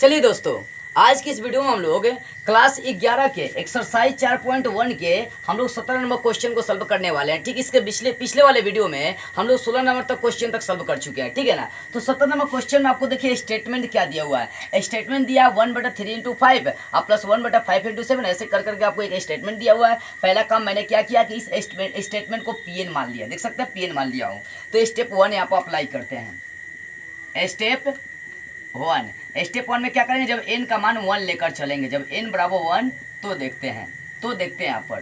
चलिए दोस्तों, आज की इस वीडियो में हम लोग क्लास 11 के एक्सरसाइज 4.1 के हम लोग 17 नंबर क्वेश्चन को सॉल्व करने वाले हैं। ठीक, इसके पिछले वाले वीडियो में हम लोग 16 नंबर तक क्वेश्चन तक सॉल्व कर चुके हैं। ठीक है ना। तो 17 नंबर क्वेश्चन में आपको देखिए स्टेटमेंट क्या दिया हुआ है। स्टेटमेंट दिया 1/3 × 5 और प्लस 1/5 × 7। ऐसे कर करके आपको एक स्टेटमेंट दिया हुआ है। पहला काम मैंने क्या किया कि इस स्टेटमेंट को पीएन मान लिया। देख सकते हैं पीएन मान लिया हूँ। तो स्टेप 1 यहाँ पर अप्लाई करते हैं। स्टेप वन में क्या करेंगे, जब n का मान 1 लेकर चलेंगे, जब n बराबर 1 तो देखते हैं यहाँ पर।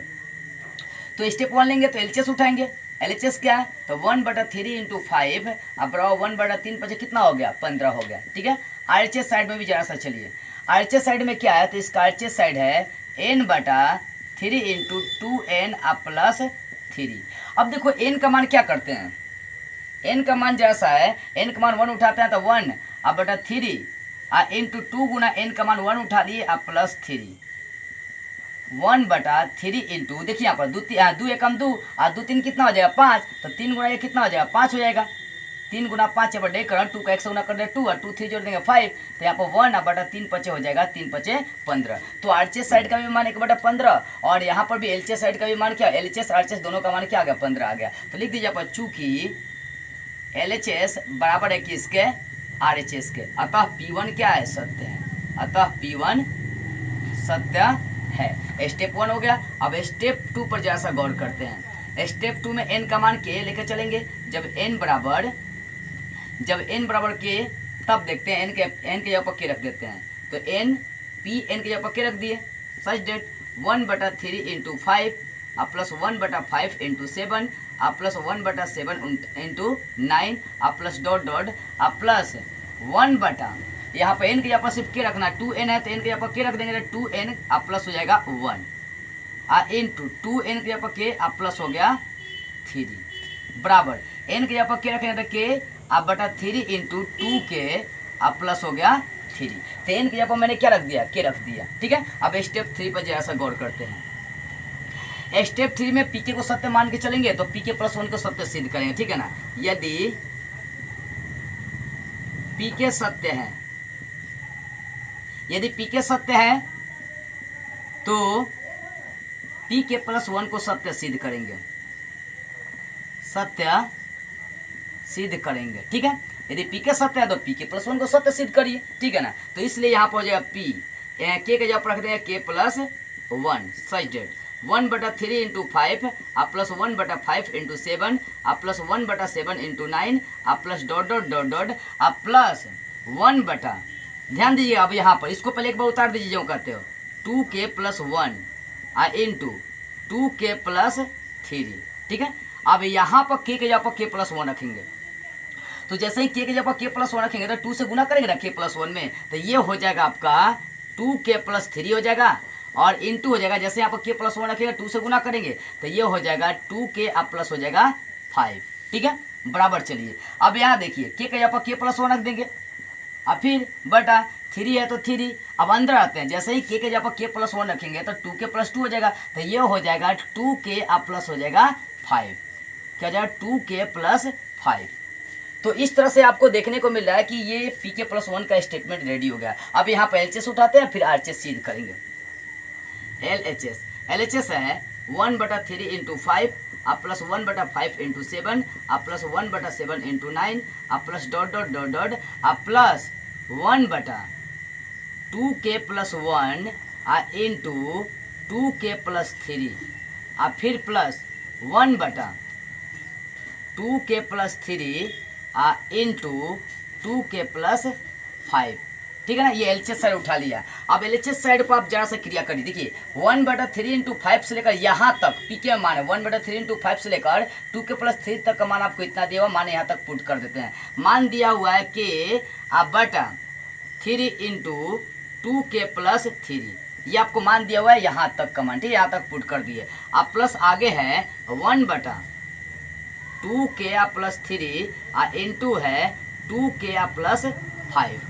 तो स्टेप 1 लेंगे तो एलएचएस उठाएंगे। एलएचएस क्या है, तो 1/3 × 5 अब बराबर 1/3 5 कितना हो गया, 15 हो गया। ठीक है। आरएचएस साइड में भी जरा सा चलिए। आरएचएस साइड में क्या है, तो इसका आरएचएस साइड है n/3 × 2n प्लस 3। अब देखो n का मान क्या करते हैं, n का मान जैसा है, n का मान 1 उठाते हैं तो 1 अब बटा 3 इंटू 2 गुना n का मान 1 उठा लिए अब प्लस 3 1/3 इंटू, देखिए यहाँ पर 2 एकम 2 और 2 3 कितना हो जाएगा 5, तो 3 गुना ये कितना हो जाएगा 5 हो जाएगा। 3 गुना 5 यहाँ पर डे कर 2 का 1 से गुना कर दे 2 और 2 3 जोड़ देंगे 5, तो यहाँ पर 1/3 5 हो जाएगा, 3 5 15। तो आरएचएस साइड का भी मान 1/15 और यहाँ पर भी एलएचएस साइड का भी मान क्या, एलएचएस आरएचएस दोनों का मान क्या आ गया 15 आ गया। तो लिख दीजिए यहाँ पर चूंकि एलएचएस बराबर है किसके, आरएचएस के, अतः P1 क्या है, सत्य है। अतः P1 सत्य है। स्टेप 1 हो गया। अब स्टेप 2 पर जरा सा गौर करते हैं। स्टेप 2 में n का मान k लेकर चलेंगे। जब n बराबर k, तब देखते हैं n के जगह पर k रख देते हैं। तो n के जगह पर k रख दिए। सच डेट 1/3 × 5 और प्लस 1/5 × 7 और प्लस 1/7 × 9 और प्लस डॉट डॉट और प्लस 1 यहाँ पर n के जगह पर सिर्फ k रखना, 2n है तो n के जगह पर k रख देंगे तो 2n और प्लस हो जाएगा 1 और इंटू 2n के जगह पर k और प्लस हो गया 3 बराबर n के जगह पर k रखेंगे तो k और बटा 3 इंटू 2k और प्लस हो गया 3। तो n के जगह पर मैंने क्या रख दिया, k रख दिया। ठीक है। अब स्टेप 3 पर जरा सा गौर करते हैं। स्टेप 3 में पीके को सत्य मान के चलेंगे तो पीके प्लस 1 को सत्य सिद्ध करेंगे। ठीक है ना। यदि पीके सत्य है, यदि पीके सत्य है तो पीके प्लस 1 को सत्य सिद्ध करेंगे, सत्य सिद्ध करेंगे। ठीक है। यदि पीके सत्य है तो पीके प्लस 1 को सत्य सिद्ध करिए। ठीक है ना। तो इसलिए यहाँ पर हो जाएगा पी, के जगह पर रख देंगे के प्लस 1। सच डेट 1/3 × 5 और प्लस 1/5 × 7 और प्लस 1/7 × 9 और plus dot dot dot dot और प्लस 1 ध्यान दीजिए। अब यहाँ पर इसको पहले एक बार उतार दीजिए जो कहते हो 2k + 1 और इंटू 2k + 3। ठीक है। अब यहाँ पर k के जगह पर k + 1 रखेंगे। तो जैसे ही k के जगह पर k + 1 रखेंगे तो 2 से गुना करेंगे ना k + 1 में, तो ये हो जाएगा आपका 2k + 3 हो जाएगा और इंटू हो जाएगा, जैसे यहाँ पर k + 1 रखेगा 2 से गुना करेंगे तो ये हो जाएगा 2k और प्लस हो जाएगा 5। ठीक है बराबर। चलिए अब यहाँ देखिए k के जगह पर k + 1 रख देंगे और फिर बटा 3 है तो 3। अब अंदर आते हैं, जैसे ही k के जगह पर k + 1 रखेंगे तो 2k + 2 हो जाएगा, तो ये हो जाएगा 2k और प्लस हो जाएगा 5। क्या हो जाएगा 2k + 5। तो इस तरह से आपको देखने को मिल रहा है कि ये pk + 1 का स्टेटमेंट रेडी हो गया। अब यहाँ पर एलएचएस उठाते हैं, फिर आरएचएस सिद्ध करेंगे। एलएचएस है 1/3 × 5 और प्लस 1/5 × 7 और प्लस 1/7 × 9 और plus dot dot dot dot और प्लस 1/2k + 1 और इंटू 2k + 3 और फिर प्लस 1/2k + 3 और इंटू 2k + 5। ठीक है ना। ये एलएचएस साइड उठा लिया। अब एलएचएस साइड पर आप जरा सा क्रिया करिए। देखिए 1/3 × 5 से लेकर यहाँ तक पीके मान है 1/3 × 5 से लेकर 2k + 3 तक का मान आपको इतना दिया हुआ, मान यहाँ तक पुट कर देते हैं। मान दिया हुआ है k बटा 3 × 2k + 3, ये आपको मान दिया हुआ है यहाँ तक का मान। ठीक है, यहाँ तक पुट कर दिए। अब प्लस आगे है 1/2k + 3 और इंटू है 2k + 5।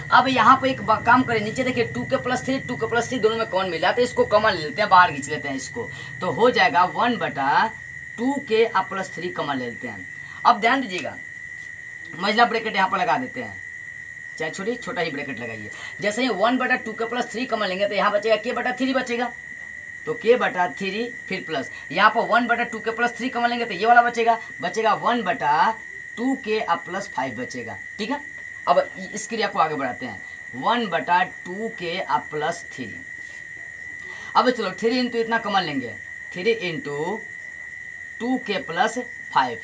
अब यहाँ पर एक काम करें, नीचे देखिए 2k + 3 2k + 3 दोनों में कौन मिला, तो इसको कॉमन ले लेते हैं, बाहर खींच लेते हैं इसको, तो हो जाएगा 1/2k + 3 कॉमन ले लेते हैं। अब ध्यान दीजिएगा, मझला ब्रैकेट यहाँ पर लगा देते हैं। चाहे छोटा ही ब्रैकेट लगाइए। जैसे ही 1/2 के प्लस 3 कॉमन लेंगे तो यहाँ बचेगा k/3 बचेगा, तो k/3 फिर प्लस यहाँ पर 1/2 के प्लस 3 कॉमन लेंगे तो ये वाला बचेगा 1/2 के अब प्लस 5 बचेगा। ठीक है, अब इस क्रिया को आगे बढ़ाते हैं। 1/2 के अब प्लस 3। अब चलो 3 इंटू इतना कॉमन लेंगे, 3 इंटू 2 के प्लस 5।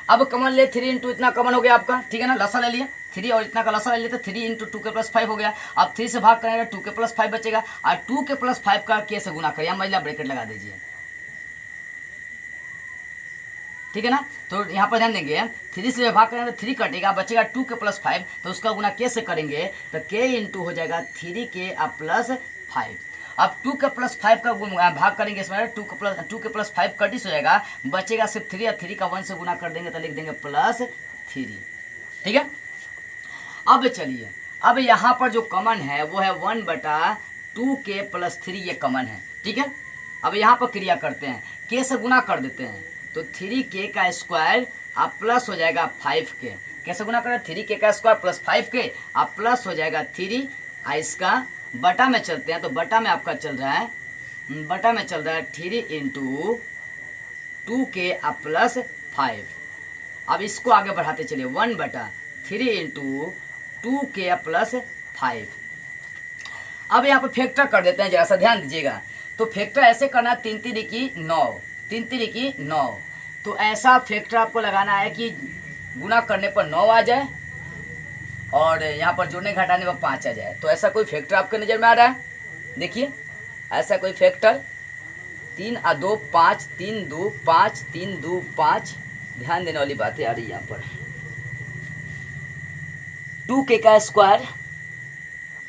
अब कॉमन ले 3 इंटू इतना कॉमन हो गया आपका, ठीक है ना, लसा ले लिया 3 और इतना का लसा ले लिया तो 3 इंटू 2 के प्लस 5 हो गया। अब 3 से भाग करेंगे 2 के प्लस 5 बचेगा और 2 के प्लस 5 का के से गुना करिए, महिला ब्रैकेट लगा दीजिए। ठीक है ना, तो यहाँ पर ध्यान देंगे 3 से भाग करेंगे तो 3 कटेगा, बचेगा 2 के प्लस 5, तो उसका गुना के से करेंगे तो के इंटू हो जाएगा 3 के अब प्लस 5। अब 2 के प्लस 5 का भाग करेंगे इसमें 2 के प्लस 5 कटिस हो जाएगा, बचेगा सिर्फ 3 और 3 का 1 से गुना कर देंगे तो लिख देंगे प्लस 3। ठीक है, अब चलिए अब यहाँ पर जो कॉमन है वो है 1/2 के प्लस 3, ये कॉमन है। ठीक है, अब यहाँ पर क्रिया करते हैं, के से गुना कर देते हैं तो 3k का स्क्वायर अब प्लस हो जाएगा 5k। कैसे गुना करें, 3k का स्क्वायर प्लस 5k अब प्लस हो जाएगा 3। इसका बटा में चलते हैं तो बटा में आपका चल रहा है 3 इंटू 2k अब प्लस 5। अब इसको आगे बढ़ाते चलिए 1/3 इंटू 2k अब प्लस 5। अब यहाँ पर फैक्टर कर देते हैं, जरा सा ध्यान दीजिएगा। तो फैक्टर ऐसे करना है 3 3 की 9, 3 3 की 9। तो ऐसा फैक्टर आपको लगाना है कि गुना करने पर 9 आ जाए और यहाँ पर जोड़ने घटाने पर 5 आ जाए। तो ऐसा कोई फैक्टर आपके नज़र में आ रहा है, देखिए ऐसा कोई फैक्टर 3 और 2 5, 3 2 5, 3 2 5। ध्यान देने वाली बातें आ रही है यहाँ पर। 2k का स्क्वायर,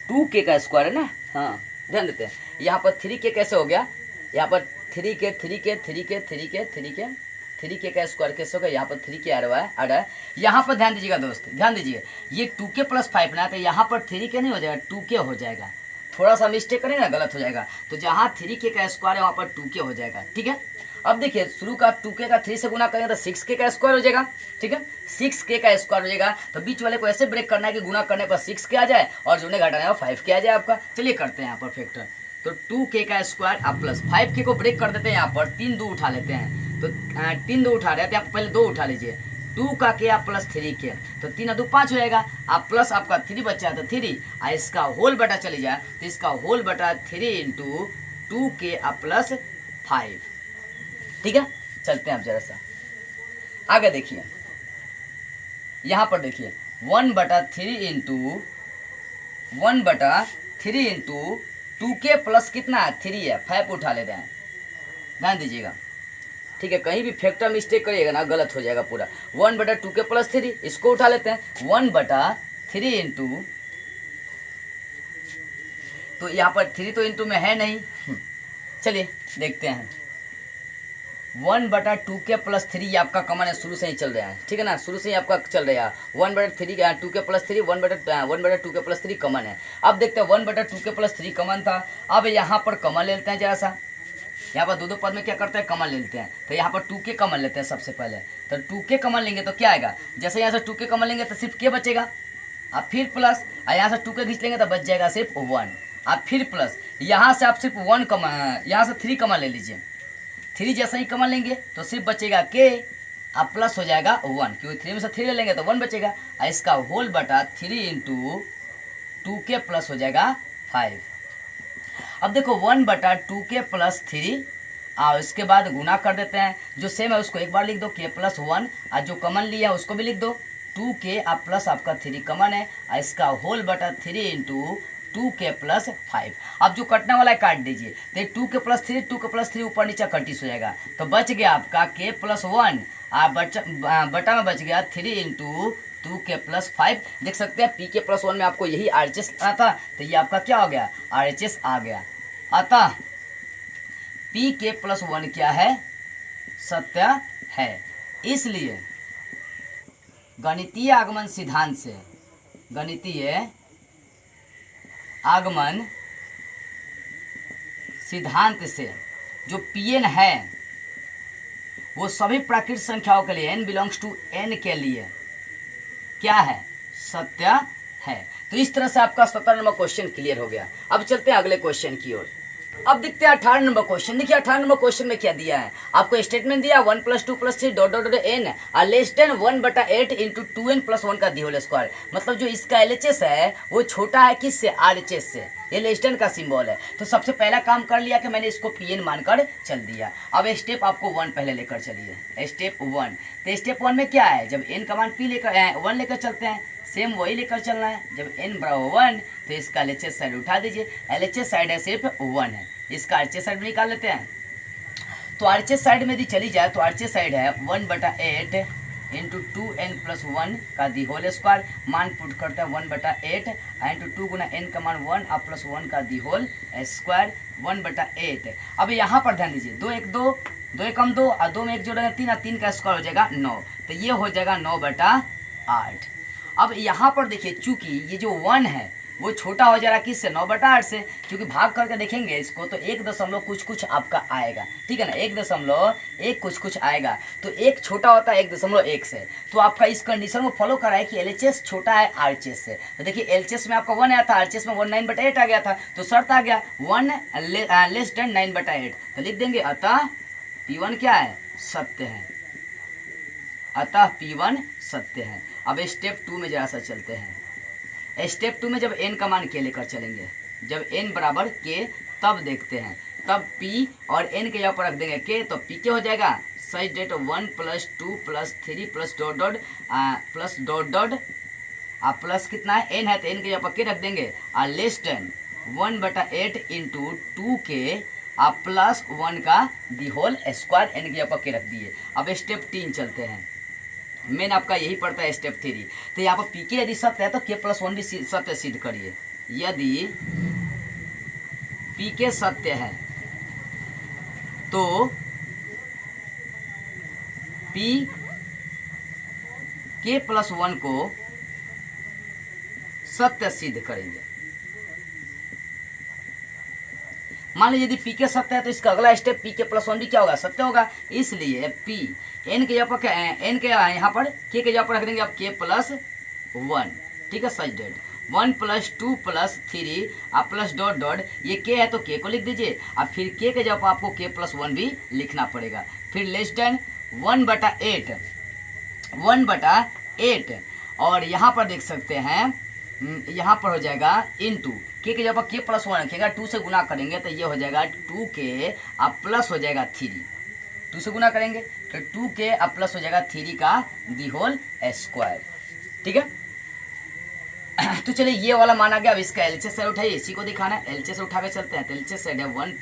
2k का स्क्वायर है ना, हाँ ध्यान देते हैं। यहाँ पर 3k कैसे हो गया, यहाँ पर 3k का स्क्वायर कैसे होगा, यहाँ पर 3k आ रहा है। यहाँ पर ध्यान दीजिएगा दोस्त, ध्यान दीजिए, ये 2k प्लस 5 ना, तो यहाँ पर 3k नहीं हो जाएगा 2k हो जाएगा। थोड़ा सा मिस्टेक करेंगे ना गलत हो जाएगा, तो जहाँ 3k का स्क्वायर है वहाँ पर 2k हो जाएगा। ठीक है, अब देखिए शुरू का 2k का 3 से गुना करेंगे तो 6k का स्क्वायर हो जाएगा। ठीक है, 6k का स्क्वायर हो जाएगा, तो बीच वाले को ऐसे ब्रेक करना है कि गुना करने पर 6k आ जाए और जोड़ने घटाने पर 5k आ जाए आपका। चलिए करते हैं यहाँ पर फैक्टर। तो 2k का स्क्वायर अब प्लस 5k को ब्रेक कर देते हैं, यहाँ पर 3 2 उठा लेते हैं, तो 3 2 उठा रहे हैं तो आप पहले 2 उठा लीजिए। 2 का के आप प्लस 3k, तो 3 और 2 5 हो जाएगा, आप प्लस आपका 3 बचा तो 3 और इसका होल बटा चली जाए तो इसका होल बटा 3 इंटू 2k आप प्लस 5। ठीक है, चलते हैं आप जरा सा आगे देखिए। यहाँ पर देखिए 1/3 इंटू 2k प्लस कितना है 3 है, 5 उठा ले रहे हैं, ध्यान दीजिएगा। ठीक है, कहीं भी फैक्टर मिस्टेक करिएगा ना गलत हो जाएगा पूरा। 1/2k प्लस 3 इसको उठा लेते हैं 1/3 इंटू, तो यहाँ पर 3 तो इंटू में है नहीं, चलिए देखते हैं। 1/2k प्लस 3 ये आपका कॉमन है, शुरू से ही चल रहा है। ठीक है ना, शुरू से ही आपका चल रहा है 1/3 2k plus 3 1/2k plus 3 common है। अब देखते हैं 1/2k प्लस 3 कॉमन था। अब यहाँ पर कॉमन ले लेते हैं जरा सा, यहाँ पर दो पद में क्या करते हैं कॉमन ले लेते हैं। तो यहाँ पर 2k कॉमन लेते हैं सबसे पहले, तो 2k कॉमन लेंगे तो क्या आएगा, जैसे यहाँ से 2k कॉमन लेंगे तो सिर्फ k बचेगा, अब फिर प्लस, और यहाँ से 2k खींच लेंगे तो बच जाएगा सिर्फ 1, अब फिर प्लस, यहाँ से आप सिर्फ 1 कॉमन, यहाँ से 3 कॉमन ले लीजिए। 3 जैसे ही कॉमन लेंगे तो सिर्फ बचेगा k, अब प्लस हो जाएगा 1, क्योंकि 3 में से 3 ले लेंगे तो 1 बचेगा, और इसका होल बटा 3 इंटू 2k प्लस हो जाएगा 5। अब देखो 1/2k प्लस 3 और इसके बाद गुना कर देते हैं, जो सेम है उसको एक बार लिख दो k प्लस 1, और जो कॉमन लिया है उसको भी लिख दो 2k अब प्लस आपका 3 कॉमन है, और इसका होल बटा 3 इंटू 2k प्लस 5। अब जो कटने वाला है काट दीजिए, तो 2k प्लस 3 ऊपर नीचे कटिस हो जाएगा, तो बच गया आपका k प्लस 1 और बटा में बच गया 3 इंटू 2k प्लस 5। देख सकते हैं pk प्लस 1 में आपको यही RHS आना था, तो ये आपका क्या हो गया RHS आ गया। अतः pk प्लस 1 क्या है, सत्य है। इसलिए गणितीय आगमन सिद्धांत से, गणितीय आगमन सिद्धांत से जो Pn है वो सभी प्राकृतिक संख्याओं के लिए n बिलोंग्स टू n के लिए क्या है, सत्य है। तो इस तरह से आपका 17 नंबर क्वेश्चन क्लियर हो गया। अब चलते हैं अगले क्वेश्चन की ओर। अब देखते हैं 18 नंबर क्वेश्चन। देखिए 18 नंबर क्वेश्चन में क्या दिया है, आपको स्टेटमेंट दिया 1 + 2 + 3 डॉट डॉट डॉट n और लेस देन 1/8 इंटू 2n + 1 का दी होल स्क्वायर। मतलब जो इसका LHS है वो छोटा है किससे, RHS से, ये लेस देन का सिंबल है। तो सबसे पहला काम कर लिया कि मैंने इसको PN मानकर चल दिया। अब स्टेप आपको 1 पहले लेकर चलिए, स्टेप 1। तो स्टेप 1 में क्या है, जब n का मान P लेकर 1 लेकर चलते हैं, सेम वही लेकर चलना है। जब n बराबर 1 तो इसका LHS साइड उठा दीजिए, LHS साइड है सिर्फ 1 है, इसका RHS साइड में निकाल लेते हैं। तो RHS साइड में यदि चली जाए तो RHS साइड है 1/8 इंटू 2n + 1 का दी होल स्क्वायर। मान पुट करते हैं 1/8 इंटू 2 गुना n का मान 1 और प्लस 1 का दी होल स्क्वायर 1/8। अब यहाँ पर ध्यान दीजिए, 2 1 2, 2 1 2 और 2 में 1 जोड़ेंगे 3 और 3 का स्क्वायर हो जाएगा 9, तो ये हो जाएगा 9/8। अब यहाँ पर देखिए चूंकि ये जो 1 है वो छोटा हो जा रहा है किससे, 9/8 से, क्योंकि भाग करके देखेंगे इसको तो 1 दशमलव कुछ कुछ आपका आएगा, ठीक है ना, 1.1 कुछ कुछ आएगा। तो 1 छोटा होता है 1.1 से, तो आपका इस कंडीशन को फॉलो करा है कि LHS छोटा है RHS से। तो देखिए LHS में आपका 1 आया था, RHS में 1 9/8 आ गया था, तो शर्त आ गया 1 लेस देन 9/8, तो लिख देंगे अतः P1 क्या है, सत्य है, अतः P1 सत्य है। अब स्टेप 2 में जरा सा चलते हैं। स्टेप 2 में जब n का मान k लेकर चलेंगे, जब n बराबर k, तब देखते हैं, तब p और n के यहाँ पर रख देंगे k, तो p के हो जाएगा साइड डेट 1 + 2 + 3 plus dot dot plus dot dot plus कितना है n है, तो n के यहाँ पर k रख देंगे और less than 1/8 into 2k plus 1 का दी होल स्क्वायर, n के यहाँ पर k रख दिए। अब स्टेप 3 चलते हैं, मेन आपका यही पड़ता है स्टेप 3। तो यहाँ पर PK यदि सत्य है तो k + 1 भी सत्य सिद्ध करिए। यदि PK सत्य है तो PK + 1 को सत्य सिद्ध करेंगे। मान लीजिए यदि PK सत्य है तो इसका अगला स्टेप PK + 1 भी क्या होगा, सत्य होगा। इसलिए P n के यहाँ पर n के यहाँ पर k के यहाँ पर रख देंगे आप k + 1, ठीक है, साइड डेट 1 + 2 + 3 प्लस डॉट डॉट, ये k है तो k को लिख दीजिए, और फिर k के जगह पर आपको k + 1 भी लिखना पड़ेगा। फिर लेस देन 1/8 और यहाँ पर देख सकते हैं, यहाँ पर हो जाएगा इंटू k के जगह पर k + 1 रखेगा, 2 से गुना करेंगे तो ये हो जाएगा 2k प्लस हो जाएगा 3, 2 से गुना करेंगे तो 2k प्लस हो जाएगा 3 का दी होल स्क्वायर, ठीक है। तो चलिए ये वाला माना गया। अब इसका LHS साइड उठाइए, इसी को दिखाना है, LHS उठा के चलते हैं। तो LHS साइड है 1 +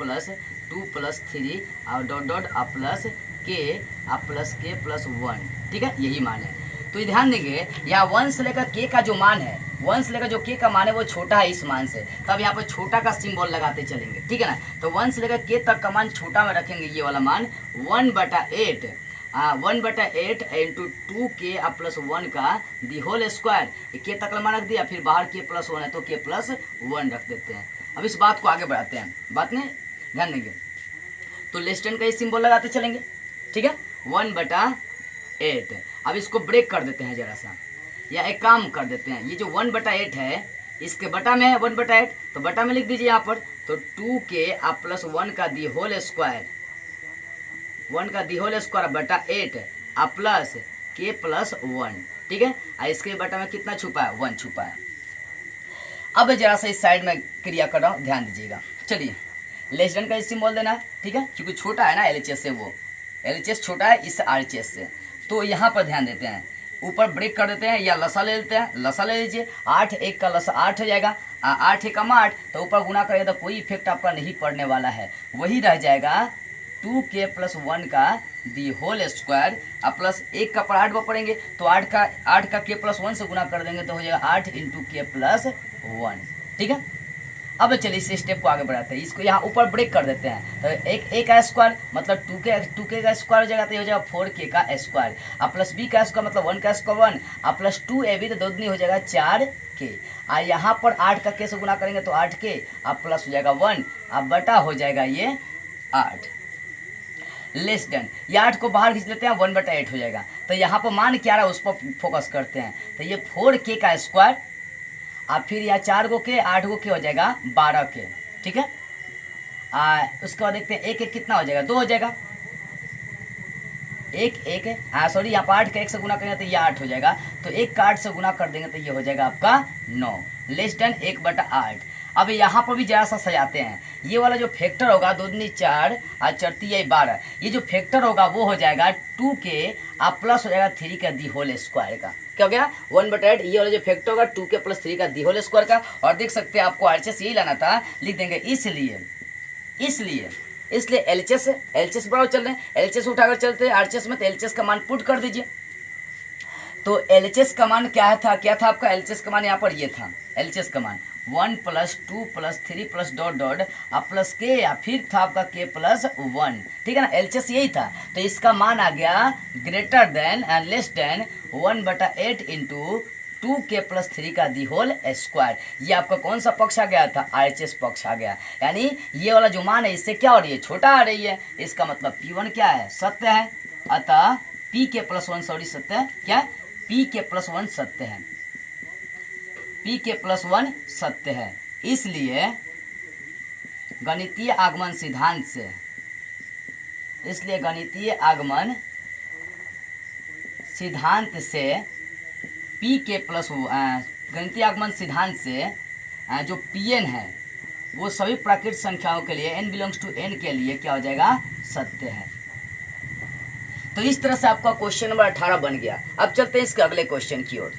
2 + 3 और डॉट डॉट प्लस k + 1, ठीक है, यही मान है। तो ध्यान देंगे यहाँ 1 से लेकर k का जो मान है, 1 से लेकर जो k का मान है वो छोटा है इस मान से, तब यहाँ पर छोटा का सिंबल लगाते चलेंगे, ठीक है ना। तो 1 से लेकर k तक का मान छोटा में रखेंगे, ये वाला मान 1/8 इंटू 2k + 1 का दी होल स्क्वायर, k तक का मान रख दिया, फिर बाहर k + 1 है तो k + 1 रख देते हैं। अब इस बात को आगे बढ़ाते हैं, बात में ध्यान देंगे। तो लेस देन का ये सिंबल लगाते चलेंगे, ठीक है, 1/8। अब इसको ब्रेक कर देते हैं जरा सा, या एक काम कर देते हैं, ये जो 1/8 है इसके बटा में है 1/8, तो बटा में लिख दीजिए यहाँ पर, तो 2k + 1 का दी होल स्क्वायर, 1 का दी होल स्क्वायर बटा 8 प्लस k + 1, ठीक है। और इसके बटा में कितना छुपा है, 1 छुपा है। अब जरा सा इस साइड में क्रिया कर रहा हूँ, ध्यान दीजिएगा। चलिए लेस देन का सिंबल देना है, ठीक है, क्योंकि छोटा है ना LHS से, वो LHS छोटा है इस RHS से। तो यहाँ पर ध्यान देते हैं, ऊपर ब्रेक कर देते हैं या लसा ले लेते हैं, लसा ले लीजिए, 8 1 का लसा 8 हो जाएगा, 8 1 8, तो ऊपर गुना करेगा तो कोई इफेक्ट आपका नहीं पड़ने वाला है, वही रह जाएगा 2k + 1 का दी होल स्क्वायर प्लस 1 का पर 8 पर पड़ेंगे, तो 8 का k + 1 से गुना कर देंगे तो हो जाएगा 8 × k + 1, ठीक है। अब चलिए इस स्टेप को आगे बढ़ाते हैं, इसको यहाँ ऊपर ब्रेक कर देते हैं, तो एक का स्क्वायर मतलब 2k का स्क्वायर हो जाएगा, तो ये हो जाएगा 4k का स्क्वायर प्लस b का स्क्वायर मतलब 1 का स्क्वायर 1 प्लस 2ab, तो 2 दूनी हो जाएगा 4k। यहाँ पर 8 का k से गुना करेंगे तो 8k प्लस हो जाएगा 1 बटा हो जाएगा ये 8। लेस देन, ये 8 को बाहर खींच लेते हैं, 1/8 हो जाएगा। तो यहाँ पर मान क्या रहा है उस पर फोकस करते हैं, तो ये 4k का स्क्वायर और फिर यहाँ 4 गो के 8 गो के हो जाएगा 12 के, ठीक है। उसके बाद देखते हैं एक एक कितना हो जाएगा, 2 हो जाएगा, एक सॉरी यहाँ पर 8 का 1 से गुना करेंगे तो ये 8 हो जाएगा, तो 1 का 8 से गुना कर देंगे तो ये हो जाएगा आपका 9 लेस देन 1/8। अब यहाँ पर भी जरा सा सजाते हैं, ये वाला जो फैक्टर होगा 2 दूनी 4 और 4 तिया 12, ये जो फैक्टर होगा वो हो जाएगा 2 के और प्लस हो जाएगा 3 का दी होल स्क्वायर का, क्या हो गया 1/8। ये वाला जो फैक्टर होगा 2 के प्लस 3 का दी होल स्क्वायर का। और देख सकते हैं आपको RHS यही लाना था, लिख देंगे इसलिए LHS बराबर चल रहे हैं, LHS उठाकर चलते हैं RHS में, तो LHS का मान पुट कर दीजिए। तो LHS का मान क्या था आपका, LHS का मान यहाँ पर ये था, LHS का मान 1 + 2 + 3 + डॉट डॉट प्लस के, या फिर था आपका k + 1, ठीक है ना, LHS यही था। तो इसका मान आ गया greater than and less than 1/8 into 2k + 3 का दी होल स्क्वायर। ये आपका कौन सा पक्ष आ गया था, RHS पक्ष आ गया, यानी ये वाला जो मान है इससे क्या हो रही है, छोटा आ रही है, इसका मतलब P1 क्या है, सत्य है। अतः pk + 1 सॉरी सत्य है, क्या pk + 1 सत्य है, pk + 1 सत्य है। इसलिए गणितीय आगमन सिद्धांत से, पी के प्लस गणितीय आगमन सिद्धांत से जो Pn है वो सभी प्राकृतिक संख्याओं के लिए n बिलोंग्स टू n के लिए क्या हो जाएगा, सत्य है। तो इस तरह से आपका क्वेश्चन नंबर 18 बन गया। अब चलते हैं इसके अगले क्वेश्चन की ओर।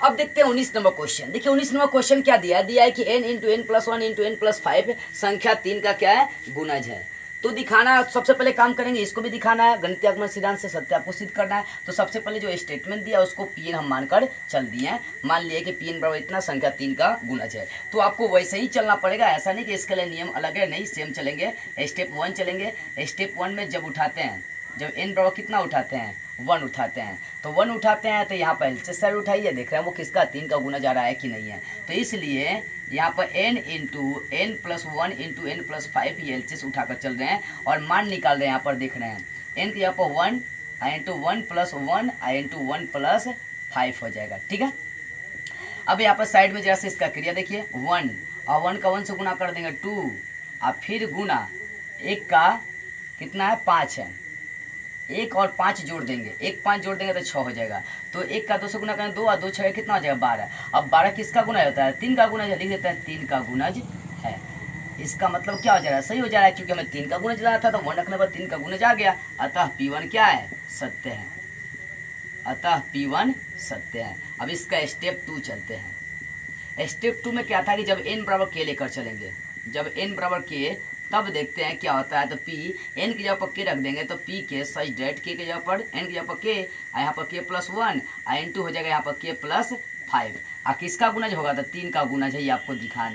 अब देखते हैं 19 नंबर क्वेश्चन। देखिए 19 नंबर क्वेश्चन क्या दिया है कि n × n + 1 × n + 5 संख्या 3 का क्या है, गुणज है। तो दिखाना, सबसे पहले काम करेंगे, इसको भी दिखाना है, गणितीय आगमन सिद्धांत से सत्य आपको सिद्ध करना है। तो सबसे पहले जो स्टेटमेंट दिया उसको Pn हम मानकर चल दिए हैं, मान लिए कि Pn बराबर इतना, संख्या 3 का गुणज है। तो आपको वैसे ही चलना पड़ेगा, ऐसा नहीं कि इसके लिए नियम अलग है, नहीं, सेम चलेंगे। स्टेप 1 चलेंगे। स्टेप 1 में जब उठाते हैं, जब n बराबर कितना उठाते हैं, 1 उठाते हैं, तो 1 उठाते हैं तो यहाँ पर LHS साइड उठाइए, देख रहे हैं वो किसका, 3 का गुना जा रहा है कि नहीं है। तो इसलिए यहाँ पर n × n + 1 × n + 5 ये LHS उठाकर चल रहे हैं और मान निकाल रहे हैं। यहाँ पर देख रहे हैं n के यहाँ पर 1 × 1 + 1 × 1 + 5 हो जाएगा, ठीक है। अब यहाँ पर साइड में जरा से इसका क्रिया देखिए, 1 और 1 का 1 से गुना कर देंगे 2 और फिर गुना 1 का कितना है, 5 है, 1 और 5 जोड़ देंगे, 1 5 जोड़ देंगे तो 6 हो जाएगा। तो 1 का 2 से गुना करें 2 और 2 6 कितना हो जाएगा, 12। अब 12 किसका गुना होता है, 3 का गुणज है, लिख देते हैं 3 का गुणज है। इसका मतलब क्या हो जा रहा है, सही हो जा रहा है, क्योंकि हमें 3 का गुणज लाना था तो 1 रखने पर 3 का गुणज आ गया। अतः P1 क्या है, सत्य है। अतः P1 सत्य है। अब इसका स्टेप 2 चलते हैं। स्टेप 2 में क्या था कि जब n बराबर k लेकर चलेंगे, जब n बराबर k, तब देखते हैं क्या होता है। तो P n की जगह पर k रख देंगे, तो P के सच डेट k की जगह पर n की जगह पर k, यहाँ पर k + 1 n2 हो जाएगा यहाँ पर k + 5। और किसका गुणज होगा, तो 3 का गुणज है, ये आपको दिखा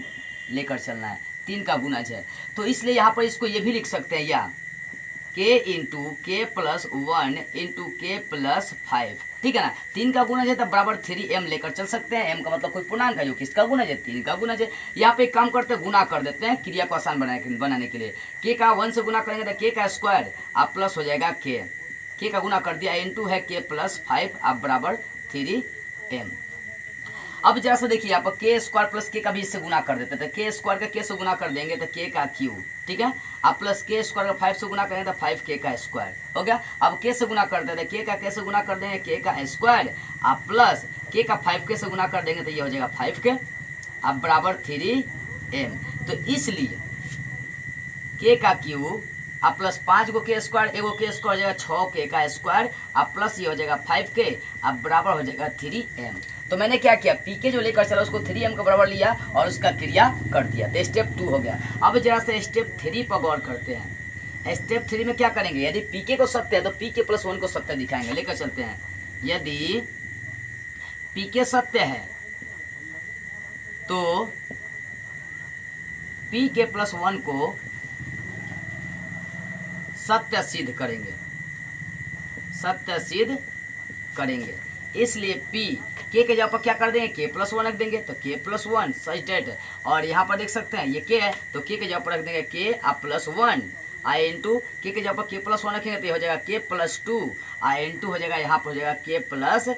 लेकर चलना है, 3 का गुणज है। तो इसलिए यहाँ पर इसको ये भी लिख सकते हैं, या k × k + 1 × k + 5, ठीक है ना। 3 का गुणज है तब बराबर 3m लेकर चल सकते हैं। m का मतलब कोई पूर्णांक है, जो किसका गुणज है, 3 का गुणज है। यहाँ पे एक काम करते हैं, गुना कर देते हैं, क्रिया को आसान बनाने के लिए। k का 1 से गुना करेंगे तो k का स्क्वायर आप प्लस हो जाएगा k का गुना कर दिया, n2 है k + 5 आप बराबर 3m। अब जरा सा देखिए, यहाँ पर k स्क्वायर प्लस k का भी इससे गुना कर देते हैं, तो k स्क्वायर का k से गुना कर देंगे तो k का क्यूब, ठीक है। अब प्लस k स्क्वायर का 5 से गुना करेंगे तो 5k का स्क्वायर हो गया। अब k से गुना कर देते हैं, k का k से गुना कर देंगे k का स्क्वायर, अब प्लस k का 5k से गुना कर देंगे तो ये हो जाएगा 5k अब बराबर 3m। तो इसलिए k का क्यूब अब प्लस 5 गो k स्क्वायर, एगो k स्क्वायर हो जाएगा 6k का स्क्वायर, अब प्लस ये हो जाएगा 5k अब बराबर हो जाएगा 3m। तो मैंने क्या किया, pk जो लेकर चला उसको 3m के बराबर लिया और उसका क्रिया कर दिया, तो स्टेप 2 हो गया। अब जरा से स्टेप 3 पर गौर करते हैं। स्टेप 3 में क्या करेंगे, यदि pk को सत्य है तो pk + 1 को सत्य दिखाएंगे, लेकर चलते हैं। यदि pk सत्य है तो pk + 1 को सत्य सिद्ध करेंगे, सत्य सिद्ध करेंगे। इसलिए p k के जगह पर क्या कर देंगे, k + 1 रख देंगे, तो k + 1 सच डेट। और यहाँ पर देख सकते हैं ये k है तो k के जगह पर रख देंगे k + 1 आई इंटू के जगह पर के प्लस वन रखेंगे तो ये हो जाएगा के प्लस टू, आई इंटू हो जाएगा यहाँ पर हो जाएगा के प्लस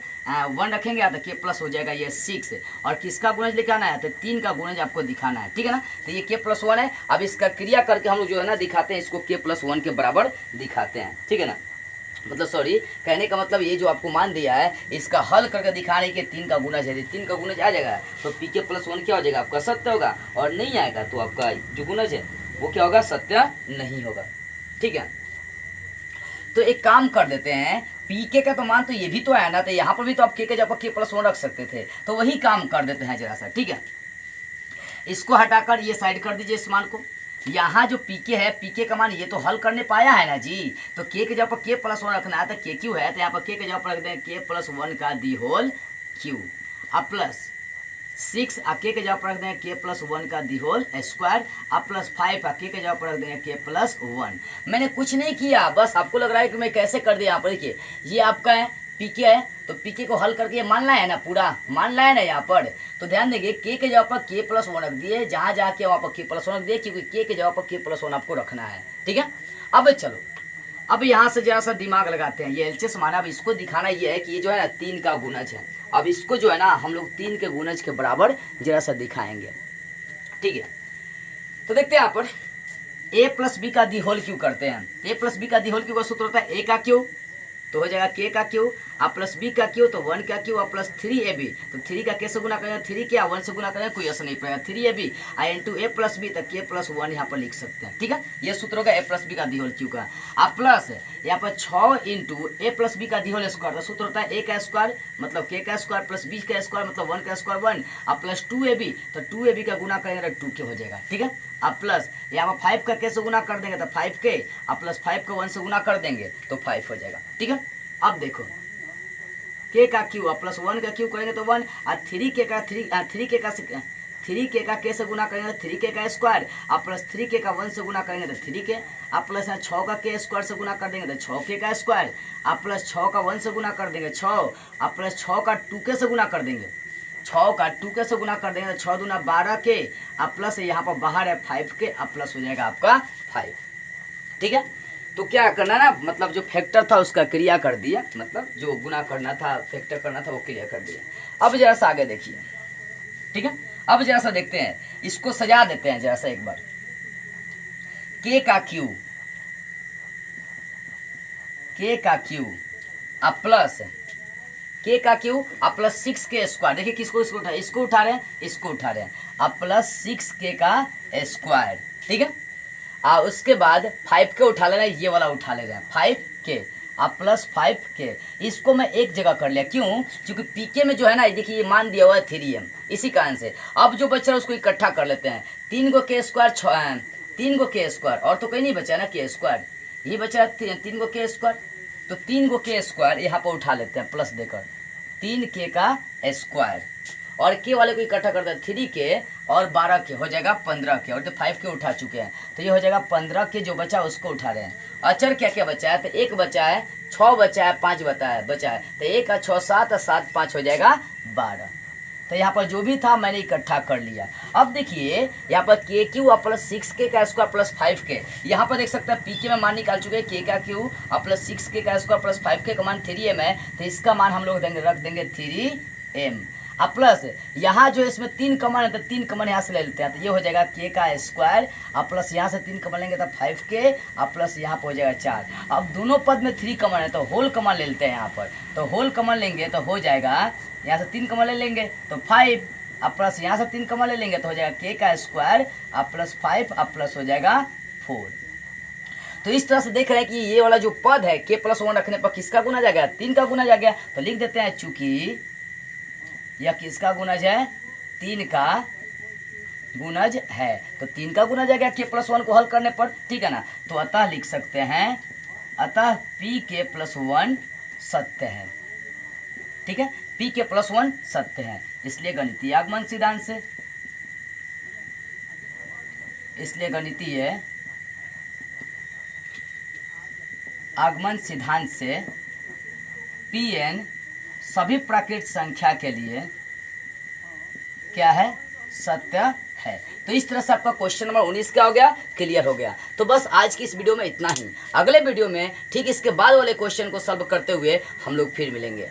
वन रखेंगे तो के प्लस हो जाएगा ये 6। और किसका गुणज लिखाना है तो 3 का गुणज आपको दिखाना है, ठीक है ना। तो ये के प्लस वन है। अब इसका क्रिया करके हम लोग जो है ना दिखाते हैं, इसको के प्लस वन के बराबर दिखाते हैं, ठीक है ना। मतलब सॉरी, कहने का मतलब ये जो आपको मान दिया है इसका हल करके दिखाने के 3 का गुणज है, 3 का गुणज आ जाएगा तो पी के प्लस वन क्या हो जाएगा आपका सत्य होगा, और नहीं आएगा तो आपका जो गुणज है वो क्या होगा सत्य नहीं होगा, ठीक है। तो एक काम कर देते हैं, पी के का तो मान तो ये भी तो है ना, तो यहाँ पर भी तो आप के जगह पर के प्लस वन रख सकते थे, तो वही काम कर देते हैं जरा सा, ठीक है। इसको हटाकर ये साइड कर दीजिए इस मान को। यहाँ जो पीके है, पीके का मान ये तो हल करने पाया है ना जी, तो के जगह पर के प्लस वन रखना है तो के क्यू है, तो यहाँ पर के जगह पर रख दें के प्लस वन का दी होल क्यू, अब प्लस 6 के जगह पर रख देंगे के प्लस वन का दी होल स्क्वायर, अब प्लस 5 के जगह पर रख देंगे के प्लस वन। मैंने कुछ नहीं किया, बस आपको लग रहा है कि मैं कैसे कर दिया। यहाँ पर देखिए ये आपका है पीके है, तो पीके को हल करके मान लाए ना, पूरा मान लाए ना यहाँ पर। तो ध्यान देंगे के जगह पर के प्लस वन रख दिए, जहाँ जाके वहाँ पर के प्लस वन रख दिए, क्योंकि के जगह पर के प्लस वन आपको रखना है, ठीक है। अब चलो अब यहाँ से जरा सा दिमाग लगाते हैं, ये एलसीएस माना। अब इसको दिखाना ये है कि ये जो है ना 3 का गुणज है। अब इसको जो है ना हम लोग 3 के गुणज के बराबर जरा सा दिखाएंगे, ठीक है। तो देखते हैं यहाँ पर ए प्लस बी का दी होल क्यू करते हैं। ए प्लस बी का दी होल क्यू का सूत्र होता है ए का क्यू, तो हो जाएगा के का क्यू, अब प्लस बी का क्यू तो 1 का क्यू, और प्लस 3ab, तो 3 का के से गुना करेंगे 3 के, 1 से गुना करेंगे कोई असर नहीं पड़ेगा, 3ab आई इंटू ए प्लस बी, तो के प्लस 1 यहाँ पर लिख सकते हैं, ठीक है। ये सूत्र होगा ए प्लस बी का दी होल क्यू का। अब प्लस यहाँ पर 6 इंटू ए प्लस बी का दी होल स्क्वायर, तो सूत्र होता है ए का स्क्वायर मतलब के का स्क्वायर प्लस बी का स्क्वायर मतलब 1 का स्क्वायर 1, अब प्लस 2ab, तो 2ab का गुना करेंगे तो 2 के हो जाएगा, ठीक है। अब प्लस यहाँ पर 5 का के से गुना कर देंगे तो 5 के, अब प्लस 5 का 1 से गुना कर देंगे तो 5 हो जाएगा, ठीक है। अब देखो के का क्यू और प्लस 1 का क्यू करेंगे तो 1, और 3 के का के से गुना करेंगे तो 3 के का स्क्वायर, अब प्लस 3 के का 1 से गुना करेंगे तो 3 के, अब प्लस 6 का के स्क्वायर से गुना कर देंगे तो 6 के का स्क्वायर, अब प्लस 6 का 1 से गुना कर देंगे 6, अब प्लस 6 का 2 के से गुना कर देंगे, 6 का 2 के से गुना कर देंगे तो 6 दूना 12 के, अब प्लस यहाँ पर बाहर है 5 के, अब प्लस हो जाएगा आपका 5, ठीक है। तो क्या करना है ना, मतलब जो फैक्टर था उसका क्रिया कर दिया, मतलब जो गुना करना था फैक्टर करना था वो क्रिया कर दिया। अब जरा सा आगे देखिए, ठीक है। अब जरा सा देखते हैं, इसको सजा देते हैं जरा सा एक बार। के का क्यू अब प्लस के का क्यू अब प्लस 6 के स्क्वायर, देखिए किसको इसको उठा, इसको उठा रहे हैं, इसको उठा रहे हैं, अब प्लस 6 के का स्क्वायर, ठीक है। उसके बाद 5 के उठा ले रहे हैं, ये वाला उठा ले रहे हैं 5 के, अब प्लस 5 के, इसको मैं एक जगह कर लिया, क्यों, क्योंकि पीके में जो है ना देखिए ये मान दिया हुआ है 3m, इसी कारण से। अब जो बच रहा है उसको इकट्ठा कर लेते हैं, 3 गो के स्क्वायर 3 गो के स्क्वायर, और तो कहीं नहीं बचा ना के स्क्वायर, ये बचा 3 गो के स्क्वायर, तो 3 गो के स्क्वायर यहाँ पर उठा लेते हैं प्लस देकर, 3 के का स्क्वायर, और के वाले को इकट्ठा करते हैं 3 के और 12 के, हो जाएगा 15 के, और तो 5 के उठा चुके हैं, तो ये हो जाएगा 15 के, जो बचा उसको उठा रहे हैं। अचर क्या क्या बचा है, तो 1 बचा है, 6 बचा है, 5 बचा है, तो 1 और 6 7 और 7 5 हो जाएगा 12। तो यहाँ पर जो भी था मैंने इकट्ठा कर लिया। अब देखिए यहाँ पर के क्यू और प्लस 6 के का स्क्वायर प्लस 5 के, यहाँ पर देख सकते हैं पी के में मान निकाल चुके हैं, के का क्यू और प्लस 6 के का स्क्वायर प्लस 5 के का मान 3m है, तो इसका मान हम लोग देंगे, रख देंगे 3m। अब प्लस यहाँ जो इसमें 3 कॉमन है तो 3 कॉमन यहाँ से ले लेते हैं, तो ये हो जाएगा के का स्क्वायर, अब प्लस यहाँ से 3 कॉमन लेंगे तो 5 के, अब प्लस यहाँ पर हो जाएगा 4। अब दोनों पद में 3 कॉमन है तो होल कॉमन ले लेते हैं यहाँ पर, तो होल कॉमन लेंगे तो हो जाएगा, यहाँ से 3 कॉमन ले लेंगे तो 5, अब प्लस यहाँ से 3 कॉमन ले लेंगे तो हो जाएगा के का स्क्वायर, अब प्लस 5, अब प्लस हो जाएगा 4। तो इस तरह से देख रहे हैं कि ये वाला जो पद है के प्लस 1 रखने पर किसका गुना जा गया, 3 का गुना जा गया, तो लिख देते हैं चूंकि यह किसका गुणज है, 3 का गुणज है, तो 3 का गुणज आ गया के प्लस 1 को हल करने पर, ठीक है ना। तो अतः लिख सकते हैं, अतः पी के प्लस 1 सत्य है, ठीक है, पी के प्लस 1 सत्य है, इसलिए गणितीय आगमन सिद्धांत से, इसलिए गणितीय आगमन सिद्धांत से Pn सभी प्राकृत संख्या के लिए क्या है, सत्य है। तो इस तरह से आपका क्वेश्चन नंबर 19 क्या हो गया, क्लियर हो गया। तो बस आज की इस वीडियो में इतना ही। अगले वीडियो में ठीक इसके बाद वाले क्वेश्चन को सॉल्व करते हुए हम लोग फिर मिलेंगे।